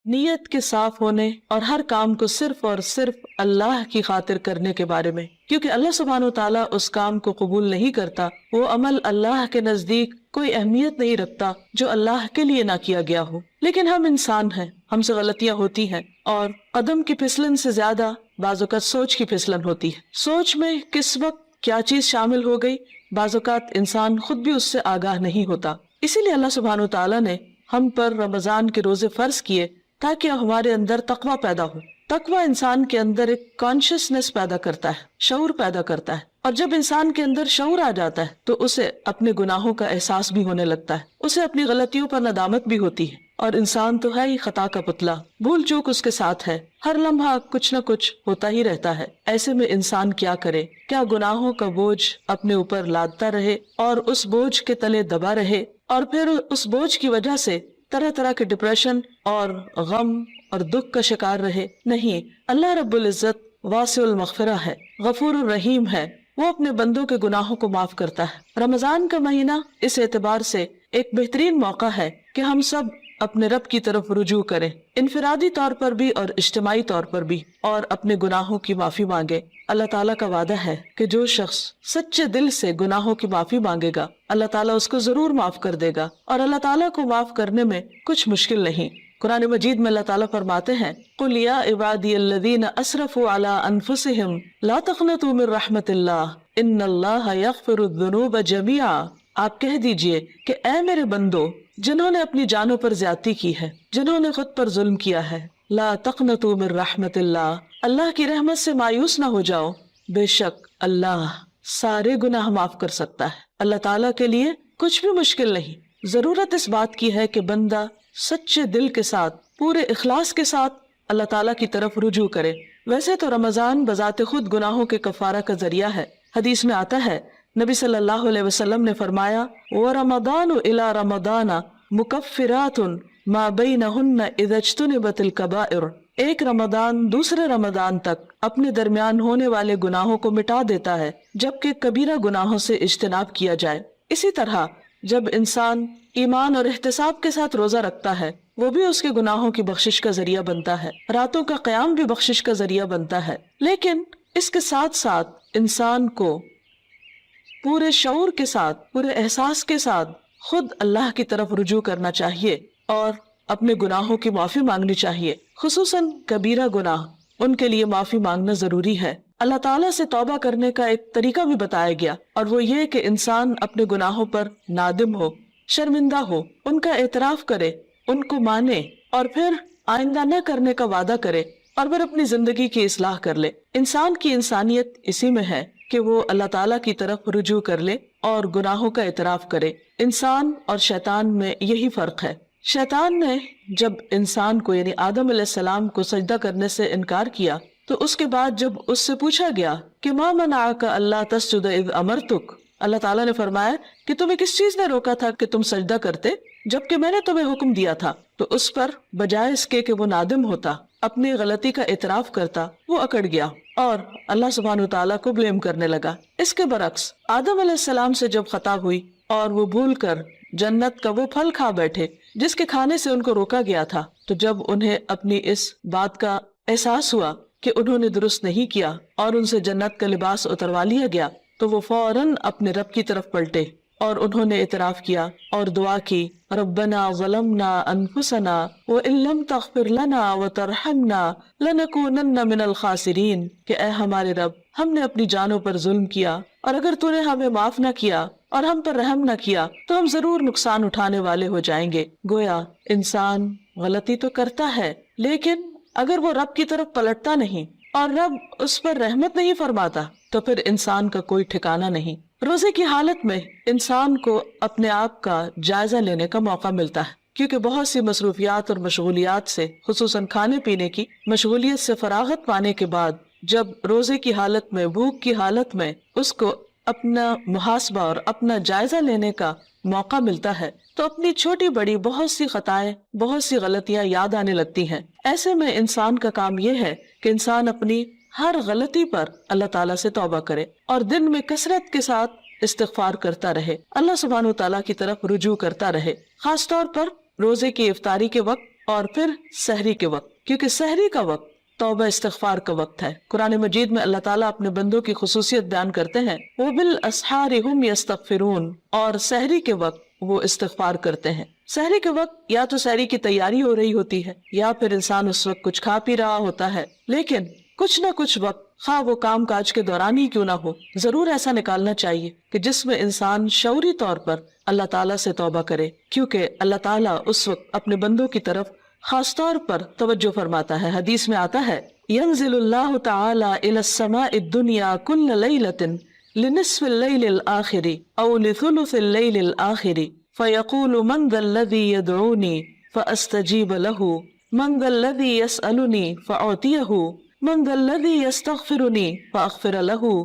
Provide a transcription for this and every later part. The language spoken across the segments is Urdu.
نیت کے صاف ہونے اور ہر کام کو صرف اور صرف اللہ کی خاطر کرنے کے بارے میں، کیونکہ اللہ سبحانہ و تعالیٰ اس کام کو قبول نہیں کرتا، وہ عمل اللہ کے نزدیک کوئی اہمیت نہیں رکھتا جو اللہ کے لیے نہ کیا گیا ہو۔ لیکن ہم انسان ہیں، ہم سے غلطیاں ہوتی ہیں، اور قدم کی پھسلن سے زیادہ بعض اوقات سوچ کی پھسلن ہوتی ہے۔ سوچ میں کس وقت کیا چیز شامل ہو گئی، بعض اوقات انسان خود بھی اس سے آگاہ نہیں ہوتا۔ اسی لیے اللہ سبحانہ و تعالیٰ نے ہم پر رمضان کے روزے فرض کیے تاکہ ہمارے اندر تقویٰ پیدا ہو۔ تقویٰ انسان کے اندر ایک کانشیسنس پیدا کرتا ہے، شعور پیدا کرتا ہے، اور جب انسان کے اندر شعور آ جاتا ہے تو اسے اپنے گناہوں کا احساس بھی ہونے لگتا ہے، اسے اپنی غلطیوں پر ندامت بھی ہوتی ہے، اور انسان تو ہے ہی خطا کا پتلا، بھول چوک اس کے ساتھ ہے، ہر لمحہ کچھ نہ کچھ ہوتا ہی رہتا ہے۔ ایسے میں انسان کیا کرے؟ کیا گناہوں کا بوجھ اپنے اوپر لادتا رہے اور اس بوجھ کے تلے دبا رہے، اور پھر اس بوجھ کی وجہ سے طرح طرح کے ڈپریشن اور غم اور دکھ کا شکار رہے؟ نہیں، اللہ رب العزت واسع المغفرہ ہے، غفور الرحیم ہے، وہ اپنے بندوں کے گناہوں کو معاف کرتا ہے۔ رمضان کا مہینہ اس اعتبار سے ایک بہترین موقع ہے کہ ہم سب اپنے رب کی طرف رجوع کریں، انفرادی طور پر بھی اور اجتماعی طور پر بھی، اور اپنے گناہوں کی معافی مانگے۔ اللہ تعالیٰ کا وعدہ ہے کہ جو شخص سچے دل سے گناہوں کی معافی مانگے گا، اللہ تعالیٰ اس کو ضرور معاف کر دے گا، اور اللہ تعالیٰ کو معاف کرنے میں کچھ مشکل نہیں۔ قرآن مجید میں اللہ تعالیٰ فرماتے ہیں، قُلْ يَا عِبَادِيَ الَّذِينَ أَسْرَفُوا عَلَىٰ أَنفُسِهِمْ لَا تَقْنَطُوا مِن رَحْمَةِ اللَّهِ إِنَّ اللَّهَ يَغْفِرُ الذُّنُوبَ جَمِيعًا۔ آپ کہہ دیجئے کہ اے میرے بندو جنہوں نے اپنی جانوں پر زیادتی کی ہے، جنہوں نے خود پر ظلم کیا ہے، لا تقنطوا من رحمت اللہ، اللہ کی رحمت سے مایوس نہ ہو جاؤ، بے شک اللہ سارے گناہ معاف کر سکتا ہے۔ اللہ تعالیٰ کے لیے کچھ بھی مشکل نہیں۔ ضرورت اس بات کی ہے کہ بندہ سچے دل کے ساتھ، پورے اخلاص کے ساتھ اللہ تعالیٰ کی طرف رجوع کرے۔ ویسے تو رمضان بذات خود گناہوں کے کفارہ کا ذریعہ ہے۔ حدیث میں آتا ہے، نبی صلی اللہ علیہ وسلم نے فرمایا، وَرَمَضَانُ إِلَى رَمَضَانَ مُكَفِّرَاتٌ مَا بَيْنَهُنَّ إِذَا اجْتُنِبَتِ الْكَبَائِرُ۔ ایک رمضان دوسرے رمضان تک اپنے درمیان ہونے والے گناہوں کو مٹا دیتا ہے جبکہ کبیرہ گناہوں سے اجتناب کیا جائے۔ اسی طرح جب انسان ایمان اور احتساب کے ساتھ روزہ رکھتا ہے، وہ بھی اس کے گناہوں کی بخشش کا ذریعہ بنتا ہے، راتوں کا قیام بھی بخشش کا ذریعہ بنتا ہے۔ لیکن اس کے ساتھ ساتھ انسان کو پورے شعور کے ساتھ، پورے احساس کے ساتھ خود اللہ کی طرف رجوع کرنا چاہیے اور اپنے گناہوں کی معافی مانگنی چاہیے، خصوصاً کبیرہ گناہ، ان کے لیے معافی مانگنا ضروری ہے۔ اللہ تعالیٰ سے توبہ کرنے کا ایک طریقہ بھی بتایا گیا، اور وہ یہ کہ انسان اپنے گناہوں پر نادم ہو، شرمندہ ہو، ان کا اعتراف کرے، ان کو مانے، اور پھر آئندہ نہ کرنے کا وعدہ کرے، اور پھر اپنی زندگی کی اصلاح کر لے۔ انسان کی انسانیت اسی میں ہے کہ وہ اللہ تعالیٰ کی طرف رجوع کر لے اور گناہوں کا اعتراف کرے۔ انسان اور شیطان میں یہی فرق ہے۔ شیطان نے جب انسان کو یعنی آدم علیہ السلام کو سجدہ کرنے سے انکار کیا تو اس کے بعد جب اس سے پوچھا گیا کہ ما منعک الا تسجد اذ امرتک، اللہ تعالیٰ نے فرمایا کہ تمہیں کس چیز نے روکا تھا کہ تم سجدہ کرتے جبکہ میں نے تمہیں حکم دیا تھا، تو اس پر بجائے اس کے کہ وہ نادم ہوتا، اپنی غلطی کا اعتراف کرتا، وہ اکڑ گیا اور اللہ سبحانہ و تعالیٰ کو بلیم کرنے لگا۔ اس کے برعکس آدم علیہ السلام سے جب خطا ہوئی اور وہ بھول کر جنت کا وہ پھل کھا بیٹھے جس کے کھانے سے ان کو روکا گیا تھا، تو جب انہیں اپنی اس بات کا احساس ہوا کہ انہوں نے درست نہیں کیا اور ان سے جنت کا لباس اتروا لیا گیا، تو وہ فوراً اپنے رب کی طرف پلٹے اور انہوں نے اعتراف کیا اور دعا کی، ربنا ظلمنا انفسنا وان لم تغفر لنا وترحمنا لنکونن من الخاسرین، کہ اے ہمارے رب ہم نے اپنی جانوں پر ظلم کیا اور اگر تو نے ہمیں معاف نہ کیا اور ہم پر رحم نہ کیا تو ہم ضرور نقصان اٹھانے والے ہو جائیں گے۔ گویا انسان غلطی تو کرتا ہے، لیکن اگر وہ رب کی طرف پلٹتا نہیں اور رب اس پر رحمت نہیں فرماتا تو پھر انسان کا کوئی ٹھکانہ نہیں۔ روزے کی حالت میں انسان کو اپنے آپ کا جائزہ لینے کا موقع ملتا ہے، کیونکہ بہت سی مصروفیات اور مشغولیات سے، خصوصاً کھانے پینے کی مشغولیت سے فراغت پانے کے بعد جب روزے کی حالت میں، بھوک کی حالت میں اس کو اپنا محاسبہ اور اپنا جائزہ لینے کا موقع ملتا ہے تو اپنی چھوٹی بڑی بہت سی خطائیں، بہت سی غلطیاں یاد آنے لگتی ہیں۔ ایسے میں انسان کا کام یہ ہے کہ انسان اپنی ہر غلطی پر اللہ تعالیٰ سے توبہ کرے اور دن میں کثرت کے ساتھ استغفار کرتا رہے، اللہ سبحانہ و تعالیٰ کی طرف رجوع کرتا رہے۔ خاص طور پر روزے کی افطاری کے وقت اور پھر سحری کے وقت، کیونکہ سحری کا وقت توبہ استغفار کا وقت ہے۔ قرآن مجید میں اللہ تعالیٰ اپنے بندوں کی خصوصیت بیان کرتے ہیں، وَبِالْأَسْحَارِ هُمْ يَسْتَغْفِرُونَ، اور سحری کے وقت وہ استغفار کرتے ہیں۔ سحری کے وقت یا تو سحری کی تیاری ہو رہی ہوتی ہے یا پھر انسان اس وقت کچھ کھا پی رہا ہوتا ہے، لیکن کچھ نہ کچھ وقت، خواہ وہ کام کاج کے دوران ہی کیوں نہ ہو، ضرور ایسا نکالنا چاہیے کہ جس میں انسان شعوری طور پر اللہ تعالیٰ سے توبہ کرے، کیونکہ اللہ تعالیٰ اس وقت اپنے بندوں کی طرف خاص طور پر توجہ فرماتا ہے۔ حدیث میں آتا ہے، ينزل اللہ تعالی الى السماء الدنیا كل ليلة لنصف الليل الآخر او لثلث الليل الآخر فيقول من ذا الذي يدعوني فأستجيب له من ذا الذي يسألني فأعطيه من ذا الذي يستغفرني فأغفر له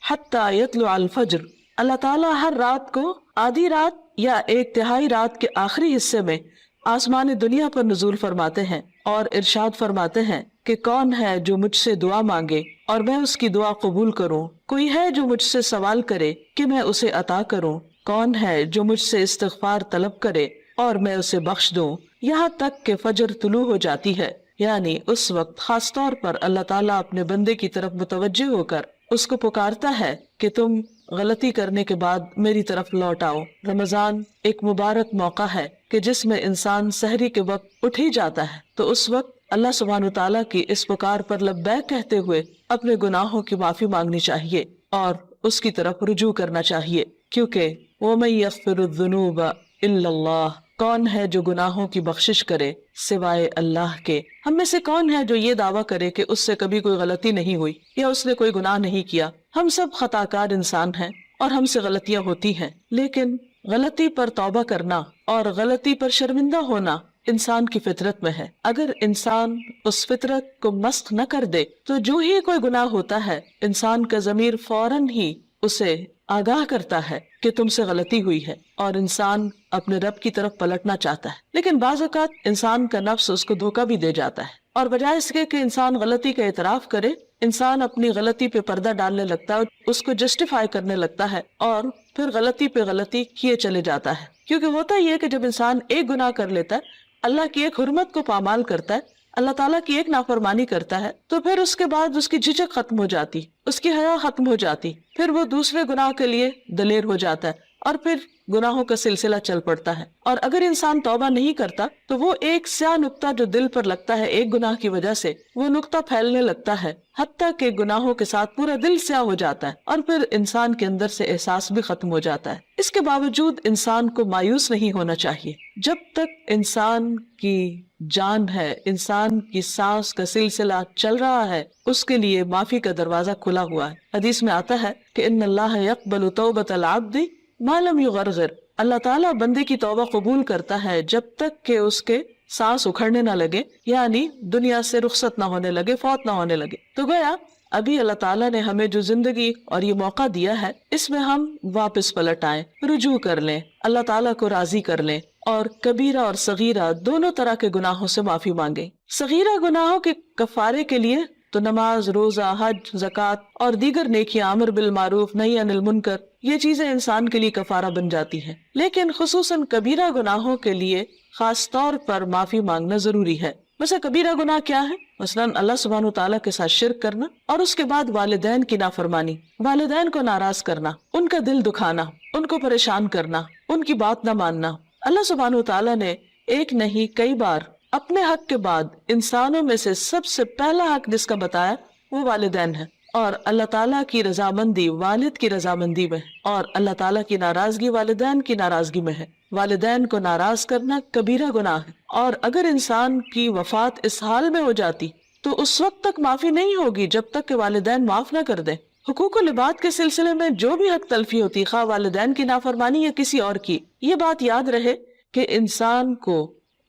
حتى يطلع الفجر۔ اللہ تعالیٰ ہر رات کو آدھی رات یا ایک تہائی رات کے آخری حصے میں آسمان دنیا پر نزول فرماتے ہیں اور ارشاد فرماتے ہیں کہ کون ہے جو مجھ سے دعا مانگے اور میں اس کی دعا قبول کروں، کوئی ہے جو مجھ سے سوال کرے کہ میں اسے عطا کروں، کون ہے جو مجھ سے استغفار طلب کرے اور میں اسے بخش دوں، یہاں تک کہ فجر طلوع ہو جاتی ہے۔ یعنی اس وقت خاص طور پر اللہ تعالیٰ اپنے بندے کی طرف متوجہ ہو کر اس کو پکارتا ہے کہ تم غلطی کرنے کے بعد میری طرف لوٹ آؤ۔ رمضان ایک مبارک موقع ہے کہ جس میں انسان سحری کے وقت اٹھ ہی جاتا ہے، تو اس وقت اللہ سبحانہ وتعالیٰ کی اس پکار پر لبیک کہتے ہوئے اپنے گناہوں کی معافی مانگنی چاہیے اور اس کی طرف رجوع کرنا چاہیے، کیونکہ وَمَن يَغْفِرُ الذُّنُوبَ إِلَّا اللَّهُ، کون ہے جو گناہوں کی بخشش کرے سوائے اللہ کے۔ ہم میں سے کون ہے جو یہ دعویٰ کرے کہ اس سے کبھی کوئی غلطی نہیں ہوئی یا اس نے کوئی گناہ نہیں کیا؟ ہم سب خطا کار انسان ہیں اور ہم سے غلطیاں ہوتی ہیں، لیکن غلطی پر توبہ کرنا اور غلطی پر شرمندہ ہونا انسان کی فطرت میں ہے۔ اگر انسان اس فطرت کو مسخ نہ کر دے تو جو ہی کوئی گناہ ہوتا ہے انسان کا ضمیر فوراً ہی اسے آگاہ کرتا ہے کہ تم سے غلطی ہوئی ہے اور انسان اپنے رب کی طرف پلٹنا چاہتا ہے، لیکن بعض اوقات انسان کا نفس اس کو دھوکہ بھی دے جاتا ہے اور بجائے اس کے کہ انسان غلطی کا اعتراف کرے، انسان اپنی غلطی پہ پردہ ڈالنے لگتا ہے، اس کو جسٹیفائی کرنے لگتا ہے اور پھر غلطی پہ غلطی کیے چلے جاتا ہے۔ کیونکہ ہوتا یہ کہ جب انسان ایک گناہ کر لیتا ہے، اللہ کی ایک حرمت کو پامال کرتا ہے، اللہ تعالیٰ کی ایک نافرمانی کرتا ہے، تو پھر اس کے بعد اس کی جھجک ختم ہو جاتی، اس کی حیا ختم ہو جاتی، پھر وہ دوسرے گناہ کے لیے دلیر ہو جاتا ہے اور پھر گناہوں کا سلسلہ چل پڑتا ہے۔ اور اگر انسان توبہ نہیں کرتا تو وہ ایک سیاہ نقطہ جو دل پر لگتا ہے ایک گناہ کی وجہ سے، وہ نقطہ پھیلنے لگتا ہے حتیٰ کہ گناہوں کے ساتھ پورا دل سیاہ ہو جاتا ہے اور پھر انسان کے اندر سے احساس بھی ختم ہو جاتا ہے۔ اس کے باوجود انسان کو مایوس نہیں ہونا چاہیے۔ جب تک انسان کی جان ہے، انسان کی سانس کا سلسلہ چل رہا ہے، اس کے لیے معافی کا دروازہ کھلا ہوا ہے۔ حدیث میں آتا ہے کہ ان اللہ یقبل توبۃ العبد ما لم یغرغر، اللہ تعالیٰ بندے کی توبہ قبول کرتا ہے جب تک کہ اس کے سانس اکھڑنے نہ لگے، یعنی دنیا سے رخصت نہ ہونے لگے، فوت نہ ہونے لگے۔ تو گویا ابھی اللہ تعالیٰ نے ہمیں جو زندگی اور یہ موقع دیا ہے، اس میں ہم واپس پلٹ آئیں، رجوع کر لیں، اللہ تعالیٰ کو راضی کر لیں اور کبیرہ اور صغیرہ دونوں طرح کے گناہوں سے معافی مانگیں۔ صغیرہ گناہوں کے کفارے کے لیے تو نماز، روزہ، حج، زکوٰۃ اور دیگر نیکیاں، امر بالمعروف، نہی عن المنکر، یہ چیزیں انسان کے لیے کفارہ بن جاتی ہیں، لیکن خصوصاً کبیرہ گناہوں کے لیے خاص طور پر معافی مانگنا ضروری ہے۔ مثلا کبیرہ گناہ کیا ہے؟ مثلاً اللہ سبحانہ تعالیٰ کے ساتھ شرک کرنا اور اس کے بعد والدین کی نافرمانی، والدین کو ناراض کرنا، ان کا دل دکھانا، ان کو پریشان کرنا، ان کی بات نہ ماننا۔ اللہ سبحانہ تعالیٰ نے ایک نہیں کئی بار اپنے حق کے بعد انسانوں میں سے سب سے پہلا حق جس کا بتایا وہ والدین ہے، اور اللہ تعالیٰ کی رضامندی والد کی رضامندی میں ہے اور اللہ تعالیٰ کی ناراضگی والدین کی ناراضگی میں ہے۔ والدین کو ناراض کرنا کبیرہ گناہ ہے، اور اگر انسان کی وفات اس حال میں ہو جاتی تو اس وقت تک معافی نہیں ہوگی جب تک کہ والدین معاف نہ کر دیں۔ حقوق و لباد کے سلسلے میں جو بھی حق تلفی ہوتی، خواہ والدین کی نافرمانی یا کسی اور کی، یہ بات یاد رہے کہ انسان کو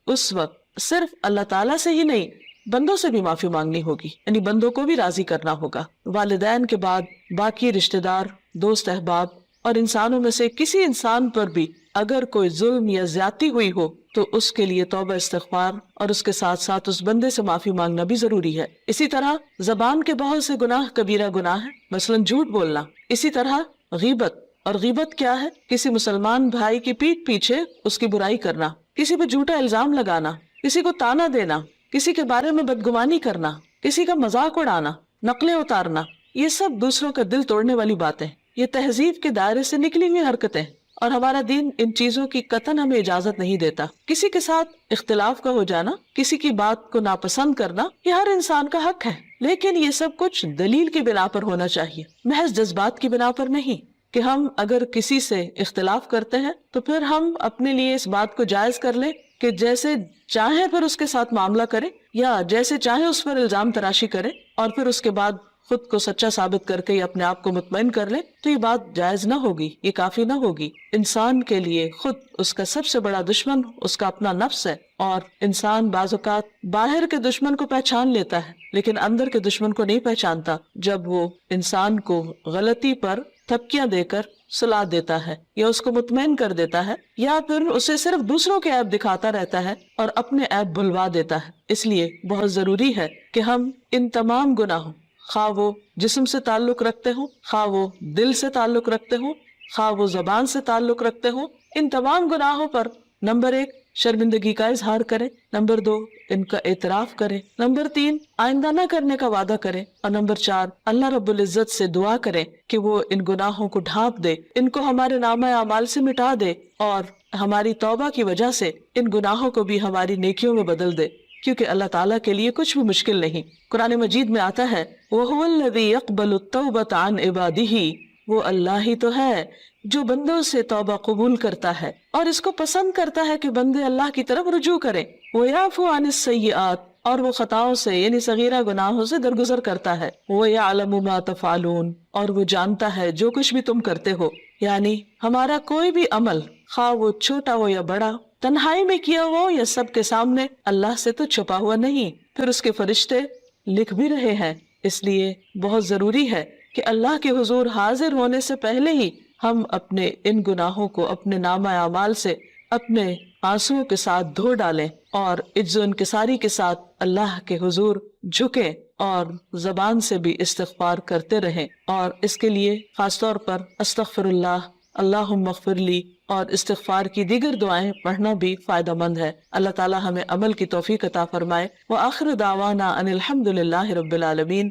اس وقت صرف اللہ تعالیٰ سے ہی نہیں، بندوں سے بھی معافی مانگنی ہوگی، یعنی بندوں کو بھی راضی کرنا ہوگا۔ والدین کے بعد باقی رشتہ دار، دوست احباب اور انسانوں میں سے کسی انسان پر بھی اگر کوئی ظلم یا زیادتی ہوئی ہو تو اس کے لیے توبہ استغفار اور اس کے ساتھ ساتھ اس بندے سے معافی مانگنا بھی ضروری ہے۔ اسی طرح زبان کے بہت سے گناہ کبیرہ گناہ ہیں، مثلا جھوٹ بولنا۔ اسی طرح غیبت، اور غیبت کیا ہے؟ کسی مسلمان بھائی کی پیٹھ پیچھے اس کی برائی کرنا، کسی پہ جھوٹا الزام لگانا، کسی کو تانا دینا، کسی کے بارے میں بدگمانی کرنا، کسی کا مذاق اڑانا، نقلیں اتارنا، یہ سب دوسروں کا دل توڑنے والی باتیں، یہ تہذیب کے دائرے سے نکلی ہوئی حرکتیں، اور ہمارا دین ان چیزوں کی قطعاً ہمیں اجازت نہیں دیتا۔ کسی کے ساتھ اختلاف کا ہو جانا، کسی کی بات کو ناپسند کرنا، یہ ہر انسان کا حق ہے، لیکن یہ سب کچھ دلیل کی بنا پر ہونا چاہیے، محض جذبات کی بنا پر نہیں، کہ ہم اگر کسی سے اختلاف کرتے ہیں تو پھر ہم اپنے لیے اس بات کو جائز کر لیں کہ جیسے چاہیں پھر اس کے ساتھ معاملہ کریں، یا جیسے چاہیں اس پر الزام تراشی کریں، اور پھر اس کے بعد خود کو سچا ثابت کر کے اپنے آپ کو مطمئن کر لیں، تو یہ بات جائز نہ ہوگی، یہ کافی نہ ہوگی۔ انسان کے لیے خود اس کا سب سے بڑا دشمن اس کا اپنا نفس ہے، اور انسان بعض اوقات باہر کے دشمن کو پہچان لیتا ہے لیکن اندر کے دشمن کو نہیں پہچانتا، جب وہ انسان کو غلطی پر تھپکیاں دے کر سلا دیتا ہے، یا اس کو مطمئن کر دیتا ہے، یا پھر اسے صرف دوسروں کے عیب دکھاتا رہتا ہے اور اپنے عیب بھلوا دیتا ہے۔ اس لیے بہت ضروری ہے کہ ہم ان تمام گناہوں، خواہ وہ جسم سے تعلق رکھتے ہوں، خواہ وہ دل سے تعلق رکھتے ہوں، خواہ وہ زبان سے تعلق رکھتے ہوں، ان تمام گناہوں پر نمبر 1 شرمندگی کا اظہار کریں، نمبر 2 ان کا اعتراف کریں، نمبر 3 آئندہ نہ کرنے کا وعدہ کریں، اور نمبر 4 اللہ رب العزت سے دعا کریں کہ وہ ان گناہوں کو ڈھانپ دے، ان کو ہمارے نامہ اعمال سے مٹا دے، اور ہماری توبہ کی وجہ سے ان گناہوں کو بھی ہماری نیکیوں میں بدل دے، کیونکہ اللہ تعالیٰ کے لیے کچھ بھی مشکل نہیں۔ قرآن مجید میں آتا ہے وَهُوَ الَّذِي يَقْبَلُ التَّوْبَةَ عَنْ عِبَادِهِ، وہ اللہ ہی تو ہے جو بندوں سے توبہ قبول کرتا ہے اور اس کو پسند کرتا ہے کہ بندے اللہ کی طرف رجوع کریں۔ وَيَعْفُو عَنِ السَّيِّئَاتِ، اور وہ خطاؤں سے یعنی صغیرہ گناہوں سے درگزر کرتا ہے۔ وَيَعْلَمُ مَا تَفْعَلُونَ، اور وہ جانتا ہے جو کچھ بھی تم کرتے ہو، یعنی ہمارا کوئی بھی عمل، خواہ وہ چھوٹا ہو یا بڑا، تنہائی میں کیا ہو یا سب کے سامنے، اللہ سے تو چھپا ہوا نہیں، پھر اس کے فرشتے لکھ بھی رہے ہیں۔ اس لیے بہت ضروری ہے کہ اللہ کے حضور حاضر ہونے سے پہلے ہی ہم اپنے ان گناہوں کو اپنے نامہ اعمال سے اپنے آنسوؤں کے ساتھ دھو ڈالیں، اور عجز و انکساری کے ساتھ اللہ کے حضور جھکیں، اور زبان سے بھی استغفار کرتے رہیں، اور اس کے لیے خاص طور پر استغفر اللہ، اللہم اغفر لی اور استغفار کی دیگر دعائیں پڑھنا بھی فائدہ مند ہے۔ اللہ تعالی ہمیں عمل کی توفیق عطا فرمائے۔ وآخر دعوانا ان الحمد للہ رب العالمین۔